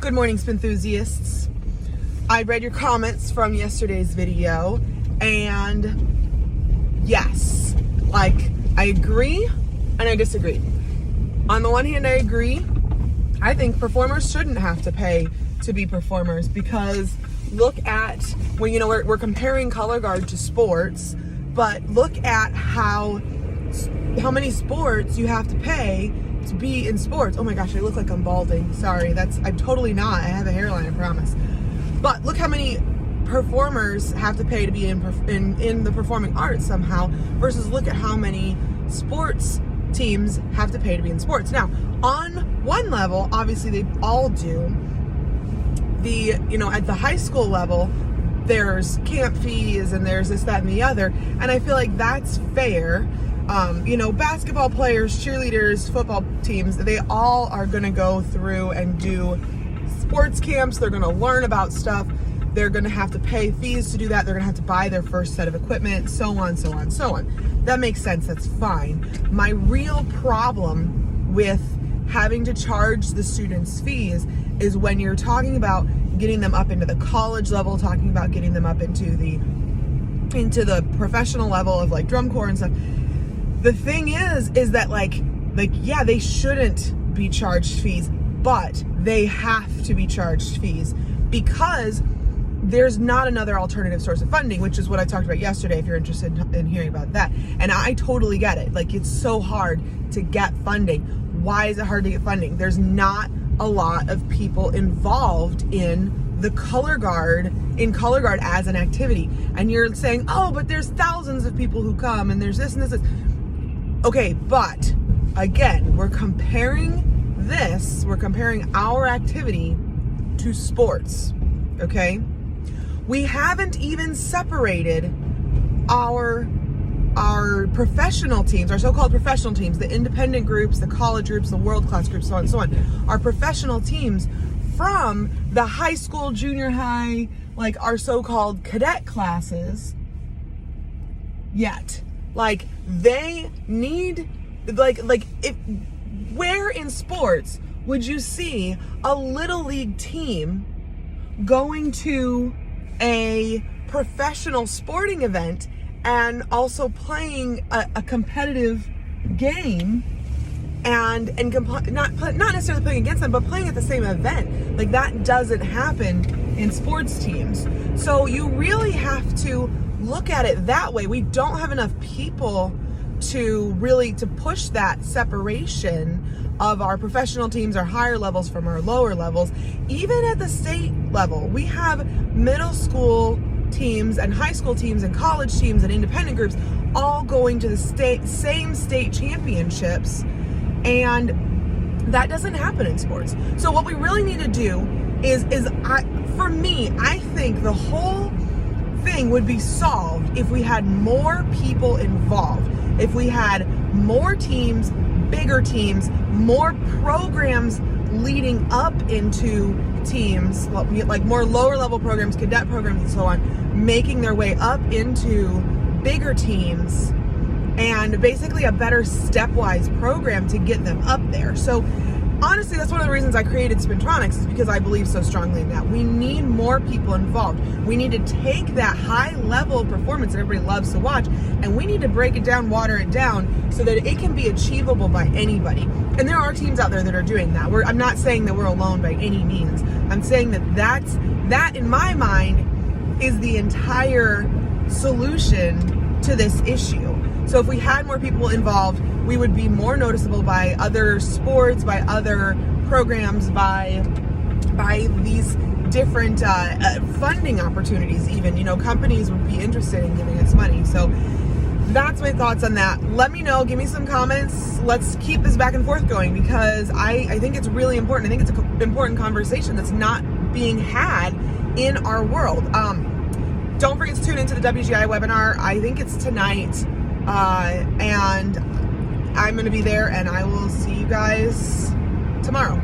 Good morning, Spinthusiasts. I read your comments from yesterday's video, and yes, I agree and I disagree. On the one hand, I agree. I think performers shouldn't have to pay to be performers, because look at when we're comparing Colorguard to sports, but look at how many sports you have to pay to be in sports. Oh my gosh, I look like I'm balding. Sorry, I'm totally not. I have a hairline, I promise. But look how many performers have to pay to be in the performing arts somehow, versus look at how many sports teams have to pay to be in sports. Now, on one level, obviously they all do. At the high school level, there's camp fees and there's this, that, and the other. And I feel like that's fair. Basketball players, cheerleaders, football teams, they all are going to go through and do sports camps. They're going to learn about stuff. They're going to have to pay fees to do that. They're going to have to buy their first set of equipment, so on, so on, so on. That makes sense. That's fine. My real problem with having to charge the students fees is when you're talking about getting them up into the college level, talking about getting them up into the professional level of like drum corps and stuff. The thing is that yeah, they shouldn't be charged fees, but they have to be charged fees because there's not another alternative source of funding, which is what I talked about yesterday, if you're interested in hearing about that. And I totally get it. It's so hard to get funding. Why is it hard to get funding? There's not a lot of people involved in the Colorguard as an activity. And you're saying, oh, but there's thousands of people who come and there's this and this. Okay, but again, we're comparing our activity to sports, okay? We haven't even separated our professional teams, our so-called professional teams, the independent groups, the college groups, the world-class groups, so on and so on, our professional teams from the high school, junior high, our so-called cadet classes yet. They need, where in sports would you see a little league team going to a professional sporting event and also playing a competitive game and not necessarily playing against them, but playing at the same event? That doesn't happen in sports teams. So you really have to look at it that way. We don't have enough people to push that separation of our professional teams, our higher levels from our lower levels. Even at the state level, we have middle school teams and high school teams and college teams and independent groups all going to the same state championships, and that doesn't happen in sports. So what we really need to do is for me, I think the whole thing would be solved if we had more people involved, if we had more teams, bigger teams, more programs leading up into teams, more lower level programs, cadet programs and so on, making their way up into bigger teams, and basically a better stepwise program to get them up there. So honestly, that's one of the reasons I created Spintronics, is because I believe so strongly in that. We need more people involved. We need to take that high level of performance that everybody loves to watch, and we need to break it down, water it down, so that it can be achievable by anybody. And there are teams out there that are doing that. I'm not saying that we're alone by any means. I'm saying that in my mind is the entire solution to this issue. So if we had more people involved, we would be more noticeable by other sports, by other programs, by these different funding opportunities even. Companies would be interested in giving us money. So that's my thoughts on that. Let me know. Give me some comments. Let's keep this back and forth going, because I think it's really important. I think it's an important conversation that's not being had in our world. Don't forget to tune into the WGI webinar. I think it's tonight. And I'm going to be there, and I will see you guys tomorrow.